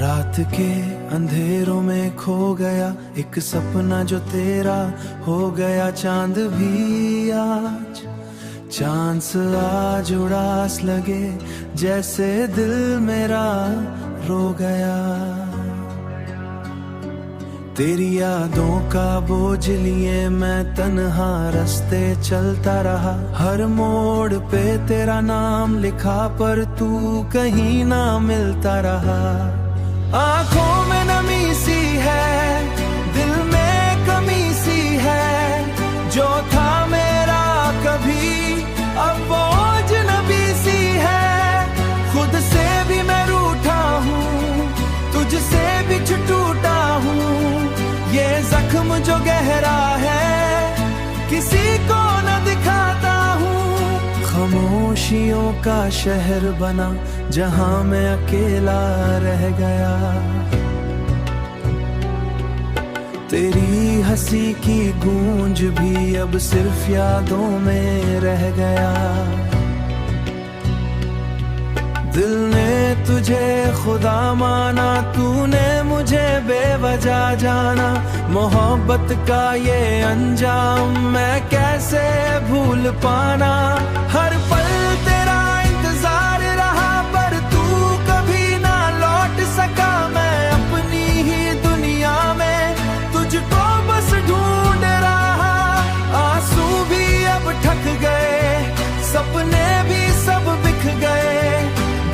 रात के अंधेरों में खो गया एक सपना जो तेरा हो गया चांद भी आज। चांद से आज उड़ास लगे जैसे दिल मेरा रो गया। तेरी यादों का बोझ लिए मैं तन्हा रास्ते चलता रहा। हर मोड़ पे तेरा नाम लिखा पर तू कहीं ना मिलता रहा। आंखों में नमी सी है, दिल में कमी सी है। जो था मेरा कभी अब वो अजनबी सी है। खुद से भी मैं रूठा हूँ, तुझसे भी टूटा हूँ। ये जख्म जो गहरा है किसी को न दिखाता हूँ। खामोशियों का शहर बना जहाँ मैं अकेला रह गया। तेरी हंसी की गूंज भी अब सिर्फ यादों में रह गया। दिल ने तुझे खुदा माना, तूने मुझे बेवजह जाना। मोहब्बत का ये अंजाम मैं कैसे भूल पाना। हर पल तेरा इंतजार रहा पर तू कभी ना लौट सका। मैं अपनी ही दुनिया में तुझको बस ढूंढ रहा। आंसू भी अब ठक गए, सपने भी सब बिख गए।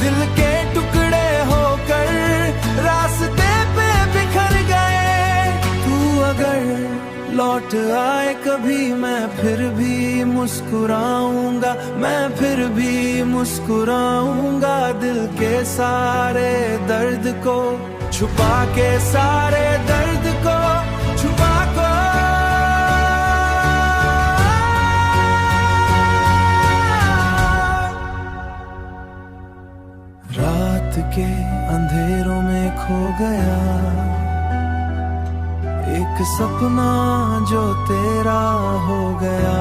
दिल के टुकड़े होकर रास्ते पे बिखर गए। तू अगर लौट आए कभी मैं फिर भी मुस्कुराऊंगा। मैं फिर भी मुस्कुराऊंगा। दिल के सारे दर्द को छुपा के, सारे दर्द को छुपा को। रात के अंधेरों में खो गया एक सपना जो तेरा हो गया।